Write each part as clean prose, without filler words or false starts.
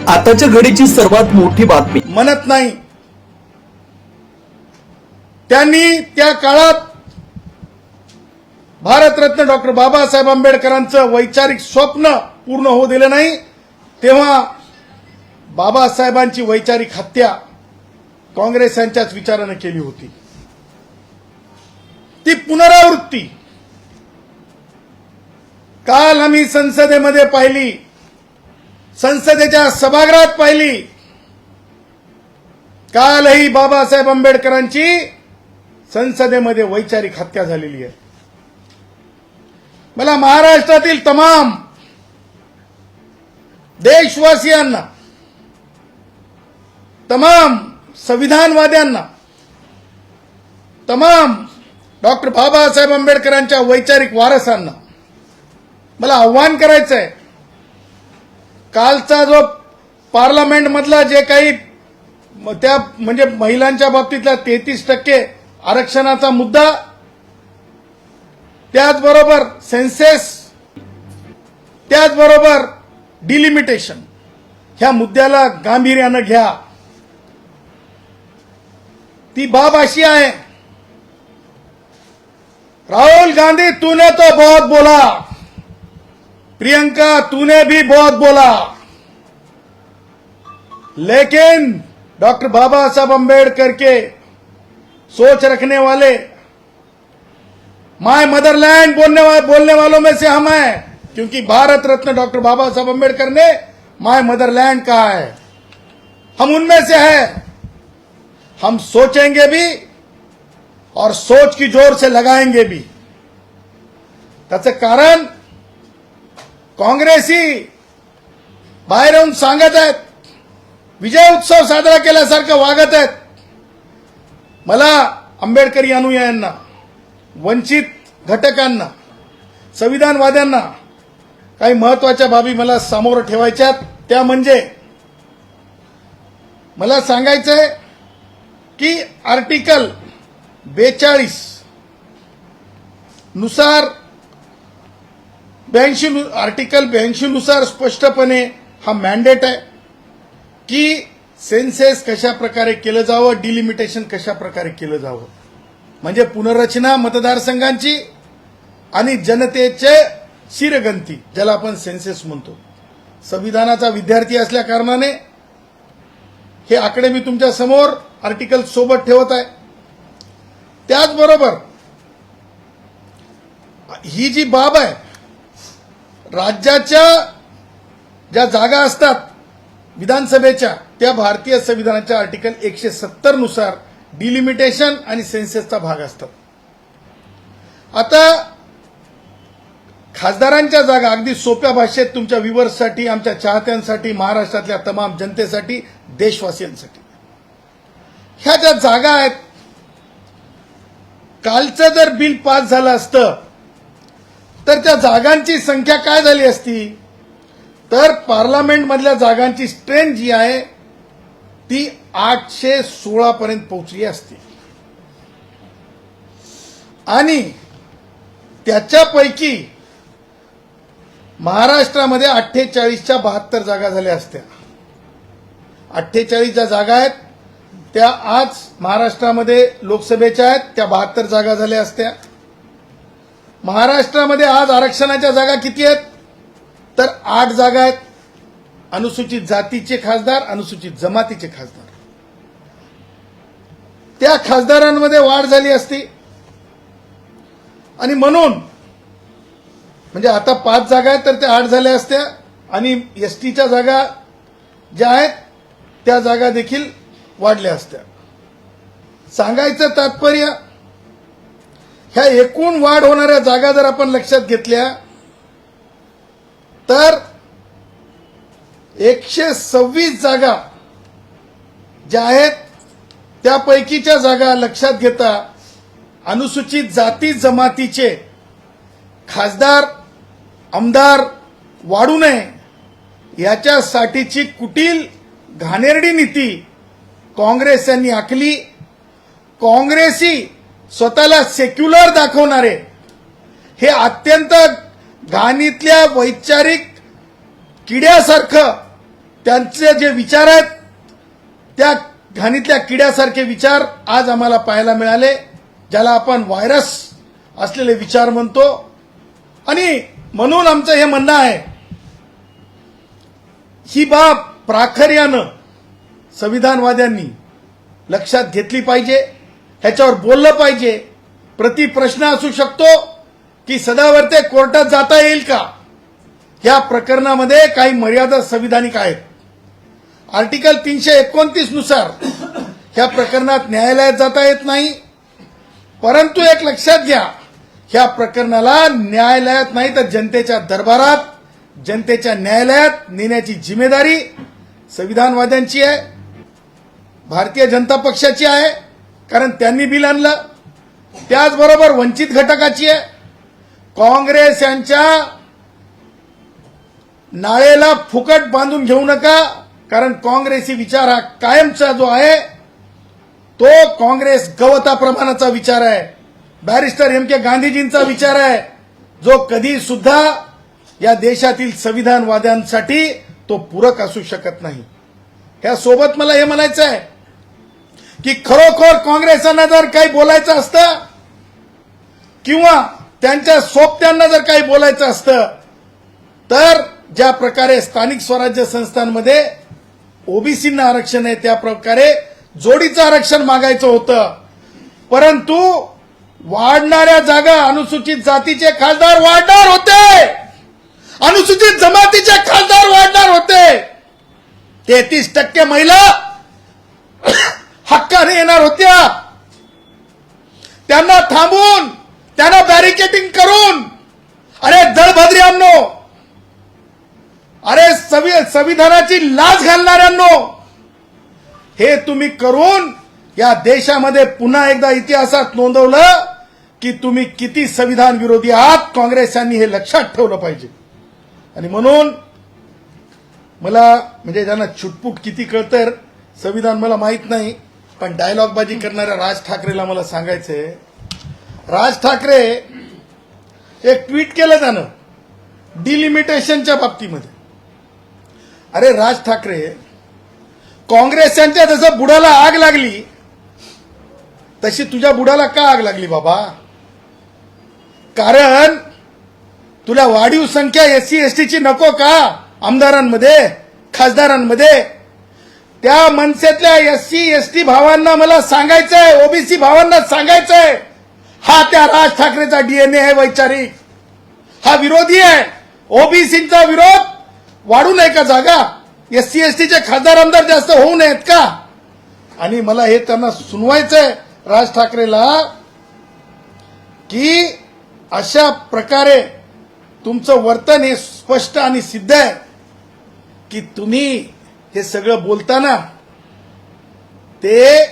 आताच्या घडीची सर्वात मोठी बातमी म्हणत नाही। त्यांनी त्या काळात भारतरत्न डॉक्टर बाबासाहेब आंबेडकरांचं वैचारिक स्वप्न पूर्ण होऊ दिलं नाही, तेव्हा बाबासाहेबांची वैचारिक हत्या काँग्रेस यांच्याच विचाराने केली होती। ती पुनरावृत्ती काल आम्ही संसदेमध्ये पाहिली, संसदेच्या सभागृहात पाहिली। कालही बाबासाहेब आंबेडकरांची संसदेमध्ये वैचारिक हत्या झालेली आहे। मला महाराष्ट्रातील तमाम देशवासियांना, तमाम संविधानवाद्यांना, तमाम डॉक्टर बाबासाहेब आंबेडकरांच्या वैचारिक वारसांना मला आव्हान करायचं आहे, कालचा जो पार्लमेंट मधला जे काही त्या म्हणजे महिलांच्या बाबतीतला 33% आरक्षणाचा मुद्दा, त्याचबरोबर सेन्सेस, त्याचबरोबर डिलिमिटेशन, ह्या मुद्द्याला गांभीर्याने घ्या। ती बाब अशी आहे, राहुल गांधी तूने तो बहुत बोला, प्रियंका तूने भी बहुत बोला, लेकिन डॉक्टर बाबा साहब अम्बेडकर के सोच रखने वाले, माय मदरलैंड बोलने वालों में से हम हैं, क्योंकि भारत रत्न डॉक्टर बाबा साहब अम्बेडकर ने माय मदरलैंड कहा है, हम उनमें से हैं। हम सोचेंगे भी और सोच की जोर से लगाएंगे भी। त्याचं कारण काँग्रेसी बाहेर येऊन सांगत आहेत, विजय उत्सव साजरा केल्यासारखं वागत आहेत। मला आंबेडकरी अनुयायांना, वंचित घटकांना, संविधानवाद्यांना काही महत्वाच्या बाबी मला समोर ठेवायच्यात। त्या म्हणजे मला सांगायचंय की आर्टिकल 42 नुसार, आर्टिकल 82 नुसार स्पष्टपणे हा मॅन्डेट आहे की सेन्सेस कशा प्रकारे केलं जावं, डिलिमिटेशन कशा प्रकारे केलं जावं, म्हणजे पुनर्रचना मतदारसंघांची आणि जनतेचे शिरगंती, ज्याला आपण सेन्सेस म्हणतो। संविधानाचा विद्यार्थी असल्या कारणाने हे आकडे मी तुमच्या समोर आर्टिकल सोबत ठेवत आहे। त्याचबरोबर ही जी बाब आहे, राज्याच्या ज्या जागा असतात विधानसभेच्या, त्या भारतीय संविधानाच्या आर्टिकल 170 नुसार डिलिमिटेशन आणि सेन्सेसचा भाग असतात। आता खासदारांच्या जागा अगदी सोप्या भाषेत तुमच्या व्ह्यूअर्ससाठी, आमच्या चाहत्यांसाठी, महाराष्ट्रातल्या तमाम जनतेसाठी, देशवासियांसाठी, ह्या ज्या जागा आहेत, कालचं जर बिल पास झालं असतं तर त्या जागांची संख्या काय झाली असती, तर पार्लमेंट मधल्या जागांची स्ट्रेंथ जी आहे ती 816 पर्यंत पोहोचली असती आणि त्याच्यापैकी महाराष्ट्रामध्ये 48च्या 72 जागा झाल्या असत्या। 48 ज्या जागा आहेत त्या आज महाराष्ट्रामध्ये लोकसभेच्या आहेत, त्या 72 जागा झाल्या असत्या। महाराष्ट्रामध्ये आज आरक्षणाच्या जागा किती आहेत, तर 8 जागा आहेत। अनुसूचित जातीचे खासदार, अनुसूचित जमातीचे खासदार, त्या खासदारांमध्ये वाढ झाली असती आणि म्हणून म्हणजे आता 5 जागा आहेत तर त्या 8 झाल्या असत्या आणि एसटीच्या जागा ज्या आहेत त्या जागा देखील वाढल्या असत्या। सांगायचं तात्पर्य, ह्या एकूण वाढ होणाऱ्या जागा जर आपण लक्षात घेतल्या तर 126 जागा ज्या आहेत त्यापैकीच्या जागा लक्षात घेता अनुसूचित जाती जमातीचे खासदार, आमदार वाढू नये याच्यासाठीची कुटील घाणेरडी नीती काँग्रेस यांनी आखली। काँग्रेसी स्वतःला सेक्युलर दाखवणारे हे अत्यंत घाणीतल्या वैचारिक किड्यासारखं त्यांचे जे विचार आहेत त्या घाणीतल्या किड्यासारखे विचार आज आम्हाला पाहायला मिळाले, ज्याला आपण व्हायरस असलेले विचार म्हणतो. आणि म्हणून आमचं हे म्हणणं आहे, ही बाब प्राखर्यानं संविधानवाद्यांनी लक्षात घेतली पाहिजे, ह्याच्यावर बोललं पाहिजे. प्रति प्रश्न असू शकतो की सदावर्ते कोर्टात जाता येईल का? या प्रकरणामध्ये काही मर्यादा संविधानिक आहेत. आर्टिकल 329 नुसार ह्या प्रकरणात न्यायालयात जाता येत नाही. परंतु एक लक्षात घ्या, ह्या प्रकरणाला न्यायालयात नाही तर जनतेच्या दरबारात, जनतेच्या न्यायालयात नेण्याची जिम्मेदारी संविधानवाद्यांची आहे, भारतीय जनता पक्षाची आहे, कारण त्यांनी बिल आणलं. त्याचबरोबर वंचित घटकाची आहे. काँग्रेस यांच्या नाळेला फुकट बांधून घेऊ नका, कारण काँग्रेसी विचार हा कायमचा जो आहे तो काँग्रेस गवताप्रमाणाचा विचार आहे. बॅरिस्टर एम के गांधीजींचा विचार आहे, जो कधी सुद्धा या देशातील संविधानवाद्यांसाठी तो पूरक असू शकत नाही. ह्या सोबत मला हे म्हणायचं आहे की खरोखर काँग्रेसांना जर काही बोलायचं असतं किंवा त्यांच्या सोबत्यांना जर काही बोलायचं असतं तर ज्या प्रकारे स्थानिक स्वराज्य संस्थांमध्ये ओबीसींना आरक्षण आहे त्या प्रकारे जोडीचं आरक्षण मागायचं होतं. परंतु वाढणाऱ्या जागा अनुसूचित जातीचे खासदार वाढणार होते, अनुसूचित जमातीचे खासदार वाढणार होते. 33% महिला हक्काने येणार होत्या. त्यांना थांबून, त्यांना बॅरिकेडिंग करून, अरे दळभद्र्यांनो, अरे संविधानाची लाच घालणाऱ्यांनो, हे तुम्ही करून या देशामध्ये पुन्हा एकदा इतिहासात नोंदवलं की तुम्ही किती संविधान विरोधी आहात. काँग्रेसांनी हे लक्षात ठेवलं पाहिजे. आणि म्हणून मला म्हणजे ज्यांना छुटपूट किती कळतं संविधान मला माहित नाही, पण डायलॉगबाजी करणाऱ्या राज ठाकरेला मला सांगायचंय. राज ठाकरे एक ट्विट केलं त्यानं डिलिमिटेशनच्या बाबतीमध्ये. अरे राज ठाकरे, काँग्रेसांच्या जसं बुडाला आग लागली तशी तुझ्या बुडाला का आग लागली बाबा? कारण तुला वाढीव संख्या एससी एसटीची नको का आमदारांमध्ये, खासदारांमध्ये? त्या मनसेतल्या एससी एसटी भावांना मला सांगायचंय, ओबीसी भावांना सांगायचंय, हा त्या राज ठाकरेचा डीएनए आहे वैचारिक. हा विरोधी आहे. ओबीसीचा विरोध वाढू नये का जागा? एससी एसटीचे खासदार आमदार जास्त होऊ नयेत का? आणि मला हे त्यांना सुनवायचंय राज ठाकरेला की अशा प्रकारे तुमचं वर्तन हे स्पष्ट आणि सिद्ध आहे की तुम्ही हे सगळं बोलताना ते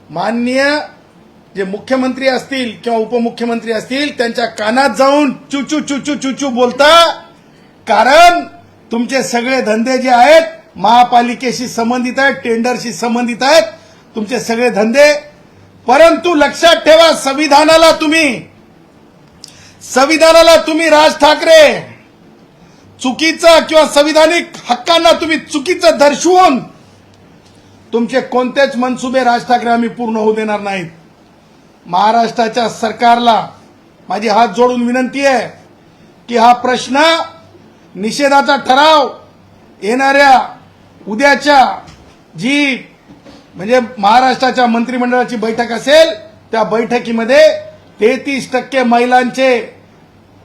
माननीय जे मुख्यमंत्री असतील किंवा उपमुख्यमंत्री असतील त्यांच्या कानात जाऊन चुचू चुचू चुचू बोलता. कारण तुमचे सगळे धंदे जे आहेत महापालिकेशी संबंधित आहेत, टेंडरशी संबंधित आहेत तुमचे सगळे धंदे. परंतु लक्षात ठेवा, संविधानाला तुम्ही राज ठाकरे चुकीचं किंवा संविधानिक हक्कांना तुम्ही चुकीचं दर्शवून तुमचे कोणतेच मनसुबे राज ठाकरे आम्ही पूर्ण होऊ देणार नाहीत. महाराष्ट्राच्या सरकारला माझी हात जोडून विनंती आहे की हा प्रश्न निषेधाचा ठराव येणाऱ्या उद्याच्या जी म्हणजे महाराष्ट्राच्या मंत्रिमंडळाची बैठक असेल त्या बैठकीमध्ये 33% महिलांचे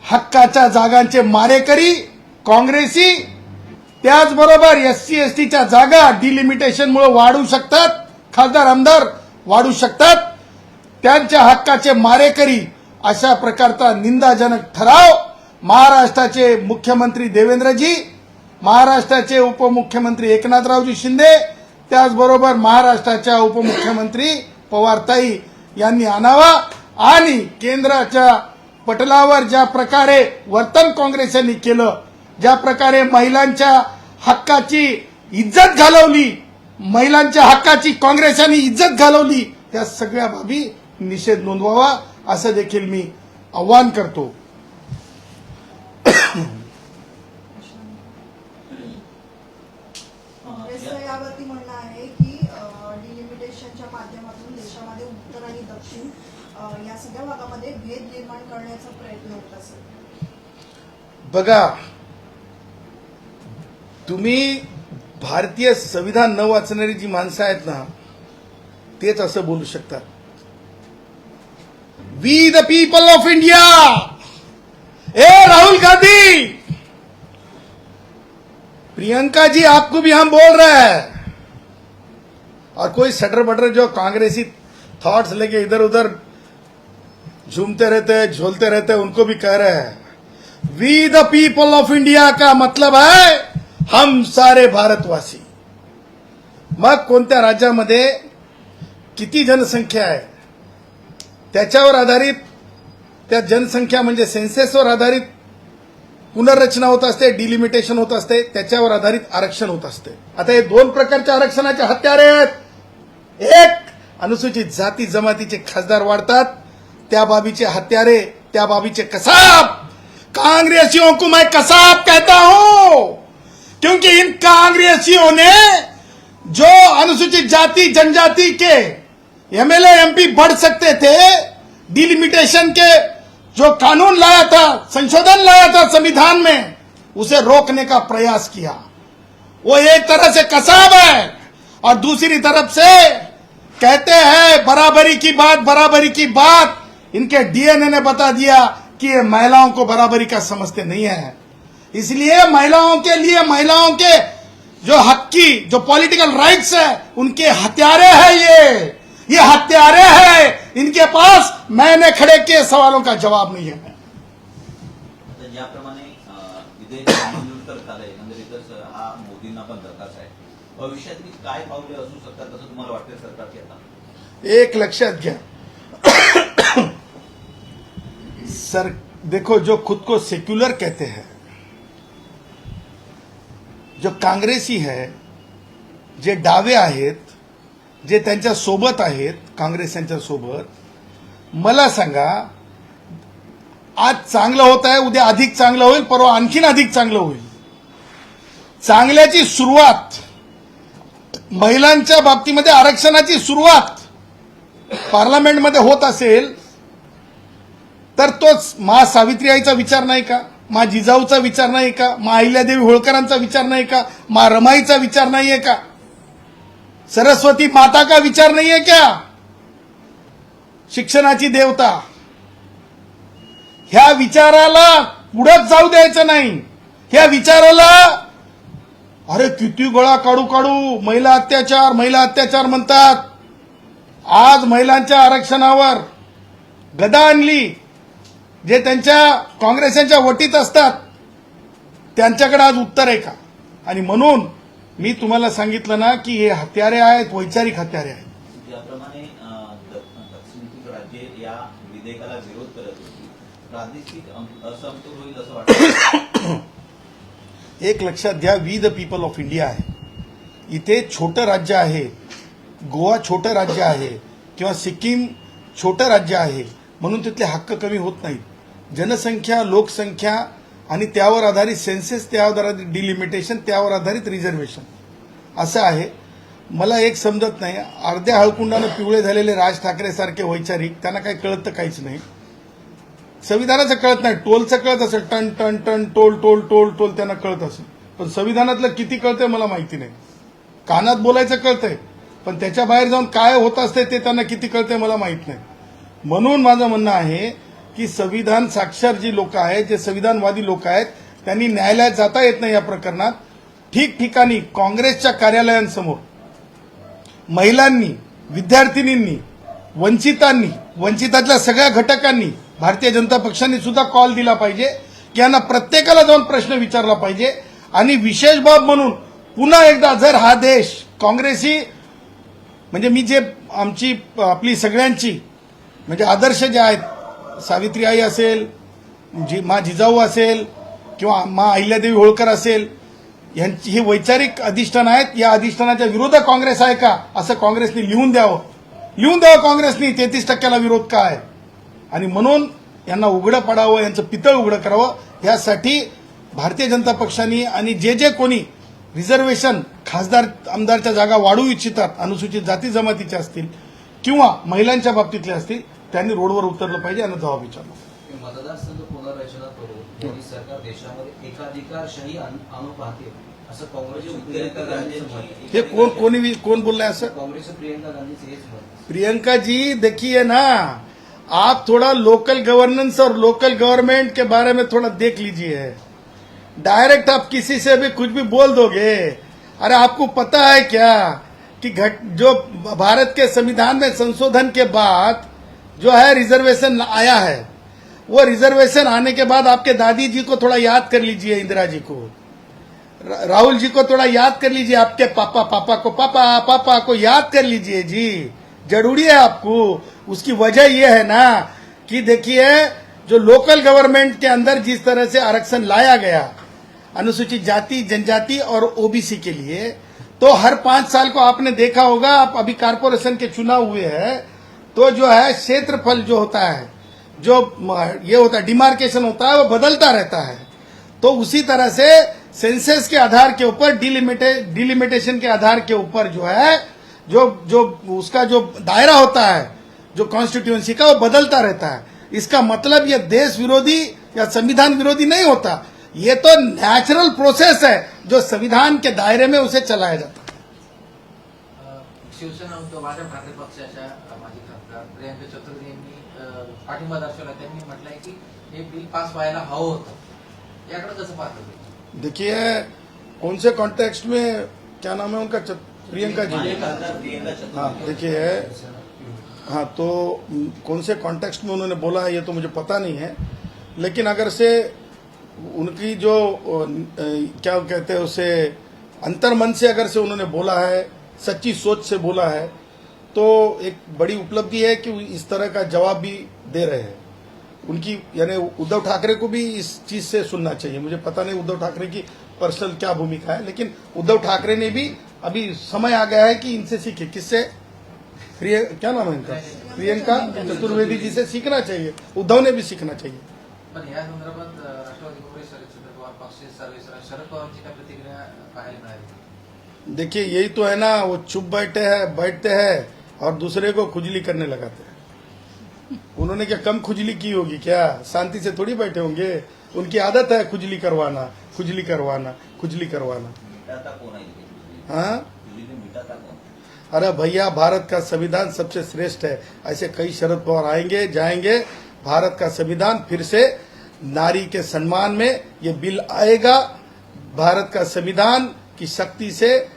हक्काच्या जागांचे मारेकरी काँग्रेसी, त्याचबरोबर एससी एसटीच्या जागा डिलिमिटेशनमुळे वाढू शकतात, खासदार आमदार वाढू शकतात, त्यांच्या हक्काचे मारेकरी अशा प्रकारचा निंदाजनक ठराव महाराष्ट्राचे मुख्यमंत्री देवेंद्रजी, महाराष्ट्राचे उपमुख्यमंत्री एकनाथरावजी शिंदे, त्याचबरोबर महाराष्ट्राच्या उपमुख्यमंत्री पवारताई यांनी आणावा. आणि केंद्राच्या पटलावर ज्या प्रकारे वर्तन काँग्रेसांनी केलं, ज्या प्रकारे महिलांच्या हक्काची इज्जत घालवली, महिलांच्या हक्काची काँग्रेसांनी इज्जत घालवली, त्या सगळ्या बाबी निषेध नोंदवावा असं देखील मी आवाहन करतो. तुमचं यावरती म्हणणं आहे की डिलिमिटेशनच्या माध्यमातून देशामध्ये उत्तर आणि दक्षिण या सगळ्या भागामध्ये भेद निर्माण करण्याचा प्रयत्न होत असेल. बघा, तुम्ही भारतीय संविधान न वाचणारी जी माणसं आहेत ना, तेच असं बोलू शकतात. We the people of India, ए राहुल गांधी, प्रियंका जी, आपको भी हम बोल रहे हैं. और कोई सटर बटर जो कांग्रेसी थॉट्स लेके इधर उधर झूमते रहते हैं, झोलते रहते हैं, उनको भी कह रहे हैं. We the people of India का मतलब है हम सारे भारतवासी. मग कोणत्या राज्यामध्ये किती जनसंख्या आहे त्याच्यावर आधारित, त्या जनसंख्या म्हणजे सेन्सेसवर आधारित पुनर्रचना होत असते, डिलिमिटेशन होत असते, त्याच्यावर आधारित आरक्षण होत असते. आता हे दोन प्रकारच्या आरक्षणाचे हत्यारे आहेत. एक, अनुसूचित जाती जमातीचे खासदार वाढतात, त्या बाबीचे हत्यारे, त्या बाबीचे कसाब. कांग्रेसियों को मैं कसाब कहता हूं क्योंकि इन कांग्रेसियों ने जो अनुसूचित जाति जनजाति के एमएलए एमपी बढ़ सकते थे, डिलिमिटेशन के जो कानून लाया था, संशोधन लाया था संविधान में, उसे रोकने का प्रयास किया. वो एक तरह से कसाब है. और दूसरी तरफ से कहते हैं बराबरी की बात, बराबरी की बात. इनके डीएनए ने बता दिया कि ये महिलाओं को बराबरी का समझते नहीं है. इसलिए महिलाओं के लिए, महिलाओं के जो हक की, जो पॉलिटिकल राइट्स है, उनके हत्यारे हैं ये हत्यारे हैं. इनके पास मैंने खड़े किए सवालों का जवाब नहीं है. आता ज्याप्रमाणे विधेयक मंजूर तर झालंय, एकंदरीतच हा मोदींना पण धक्काच आहे. भविष्यातली काय पावले असू शकतात असं तुम्हाला वाटतं सरकारची? आता एक लक्षात घ्या, सर देखो, जो खुद को सेक्युलर कहते हैं, जो काँग्रेसी है, जे डावे आहेत, जे त्यांच्या सोबत आहेत, काँग्रेस यांच्या सोबत, मला सांगा, आज चांगलं होत आहे, उद्या अधिक चांगलं होईल, परवा आणखीन अधिक चांगलं होईल. चांगल्याची सुरुवात, महिलांच्या बाबतीमध्ये आरक्षणाची सुरुवात पार्लमेंटमध्ये होत असेल तर तोच मा सावित्रीबाईचा विचार नाही का, मा जिजाऊचा विचार नाही का, मा अहिल्यादेवी होळकरांचा विचार नाही का, मा रमाईचा विचार नाहीये का, सरस्वती माता का विचार नाहीये क्या, शिक्षणाची देवता. ह्या विचाराला पुढेच जाऊ द्यायचं नाही. ह्या विचाराला अरे किती गळा काढू काढू महिला अत्याचार म्हणतात. आज महिलांच्या आरक्षणावर गदा आणली. जे त्यांच्या काँग्रेसांच्या वटीत असतात त्यांच्याकडे आज उत्तर आहे का? आणि म्हणून मी तुम्हाला सांगितलं ना की हे हत्यारे आहेत, वैचारिक हत्यारे आहेत. ज्याप्रमाणे दक्षिणेतील राज्ये या विधेयकाला विरोध करत होती, प्रादेशिक असमतोल होईल असं वाटतं? एक लक्षात घ्या, we the people of India आहे. इथे छोटं राज्य आहे, गोवा छोटं राज्य आहे किंवा सिक्कीम छोटं राज्य आहे म्हणून तिथले हक्क कमी होत नाहीत. जनसंख्या, लोकसंख्या आणि त्यावर आधारित सेन्सेस, त्यावर आधारित डिलिमिटेशन, त्यावर आधारित रिझर्वेशन असं आहे. मला एक समजत नाही, अर्ध्या हळकुंडानं पिवळे झालेले राज ठाकरे सारखे वैचारिक, त्यांना काही कळत काहीच नाही. संविधानाचं कळत नाही, टोलचं कळत असेल, टन टन टन टोल टोल टोल टोल त्यांना कळत असेल, पण संविधानातलं किती कळतंय मला माहिती नाही. कानात बोलायचं कळतंय, पण त्याच्या बाहेर जाऊन काय होत असते ते त्यांना किती कळतंय मला माहित नाही. म्हणून माझं म्हणणं आहे की संविधान साक्षर जी लोक आहेत, जे संविधानवादी लोक आहेत, त्यांनी न्यायालयात जाता येत नाही या प्रकरणात. ठिकठिकाणी काँग्रेसच्या कार्यालयांसमोर महिलांनी, विद्यार्थिनींनी, वंचितांनी, वंचितातल्या सगळ्या घटकांनी, भारतीय जनता पक्षाने सुद्धा कॉल दिला पाहिजे की यांना प्रत्येकाला जाऊन प्रश्न विचारला पाहिजे. आणि विशेष बाब म्हणून पुन्हा एकदा जर हा देश काँग्रेसी, म्हणजे मी जे आमची आपली सगळ्यांची म्हणजे आदर्श जे आहेत, सावित्रीबाई असेल, मा जिजाऊ असेल किंवा मा अहिल्यादेवी होळकर असेल, यांची ही वैचारिक अधिष्ठान आहेत. या अधिष्ठानाच्या विरोधात काँग्रेस आहे का असं काँग्रेसने लिहून द्यावं काँग्रेसनी 33% विरोध का आहे. आणि म्हणून यांना उघडं पडावं, यांचं पितळ उघडं करावं. यासाठी भारतीय जनता पक्षाने आणि जे कोणी रिझर्वेशन खासदार आमदारच्या जागा वाढवू इच्छितात अनुसूचित जाती जमातीच्या असतील किंवा महिलांच्या बाबतीतले असतील त्यांनी रोडवर उतरलं पाहिजे आणि जबाब विचारला. मतदारसंघ पुनर्रचना करून मोदी सरकार देशामध्ये एकाधिकारशाही आणू पाहते असं काँग्रेसचे प्रियंका गांधींचं मत. हे कोण बोललाय असं? काँग्रेसचे प्रियंका गांधीचं हेच मत. प्रियंका जी देखिए ना, आप थोड़ा लोकल गवर्नेंस और लोकल गवर्नमेंट के बारे में थोड़ा देख लीजिए. डायरेक्ट आप किसी से भी कुछ भी बोल दोगे. अरे आपको पता है क्या कि जो भारत के संविधान में संशोधन के बाद जो है रिजर्वेशन आया है, वो रिजर्वेशन आने के बाद आपके दादी जी को थोड़ा याद कर लीजिए, इंदिरा जी को, राहुल जी को थोड़ा याद कर लीजिए, आपके पापा को याद कर लीजिए जी. जरूरी है आपको. उसकी वजह यह है ना कि देखिए जो लोकल गवर्नमेंट के अंदर जिस तरह से आरक्षण लाया गया अनुसूचित जाति जनजाति और ओबीसी के लिए, तो हर 5 साल को आपने देखा होगा, आप अभी कारपोरेशन के चुनाव हुए हैं तो जो है क्षेत्रफल जो होता है, जो ये होता है डिमार्केशन होता है, वो बदलता रहता है. तो उसी तरह से सेंसस के आधार के ऊपर डिलिमिटेशन के आधार के ऊपर जो है जो उसका जो दायरा होता है जो कॉन्स्टिट्यूएंसी का, वो बदलता रहता है. इसका मतलब ये देश विरोधी या संविधान विरोधी नहीं होता. ये तो नेचुरल प्रोसेस है जो संविधान के दायरे में उसे चलाया जाता है. शिवसेना उद्धव भाजप ठाकरे पक्षाच्या माजी खासदार प्रियंका चतुर्वेदी यांनी पाठिंबा दर्शवला. त्यांनी म्हटलंय की हे बिल पास व्हायला हवं होतं. याकडे कसं पाहता तुम्ही? देखिए कौन से कॉन्टेक्स्ट में, क्या नाम है उनका, प्रियंका जी. हाँ देखिए, हाँ तो कौन से कॉन्टेक्स्ट में उन्होंने बोला है ये तो मुझे पता नहीं है, लेकिन अगर से उनकी जो क्या कहते हैं उसे अंतर्मन से अगर से उन्होंने बोला है, सच्ची सोच से बोला है, तो एक बड़ी उपलब्धि है कि इस तरह का जवाब भी दे रहे हैं. उनकी यानी उद्धव ठाकरे को भी इस चीज से सुनना चाहिए. मुझे पता नहीं उद्धव ठाकरे की पर्सनल क्या भूमिका है, लेकिन उद्धव ठाकरे ने भी अभी समय आ गया है कि इनसे सीखे. किससे? क्या नाम है इनका, प्रियंका चतुर्वेदी जी से सीखना चाहिए. उद्धव ने भी सीखना चाहिए. पण या संदर्भात राष्ट्रवादी काँग्रेस शरद पवार पक्ष सर्वेसर्वा शरद पवारांची काय प्रतिक्रिया पाहायला मिळाली? देखिए यही तो है ना, वो चुप बैठते हैं और दूसरे को खुजली करने लगाते हैं. उन्होंने क्या कम खुजली की होगी क्या? शांति से थोड़ी बैठे होंगे. उनकी आदत है खुजली करवाना. मिटाता कौन है इनकी? हाँ, मिटाता कौन? अरे भैया भारत का संविधान सबसे श्रेष्ठ है. ऐसे कई शरद पवार आएंगे जाएंगे. भारत का संविधान फिर से नारी के सम्मान में ये बिल आएगा. भारत का संविधान की शक्ति से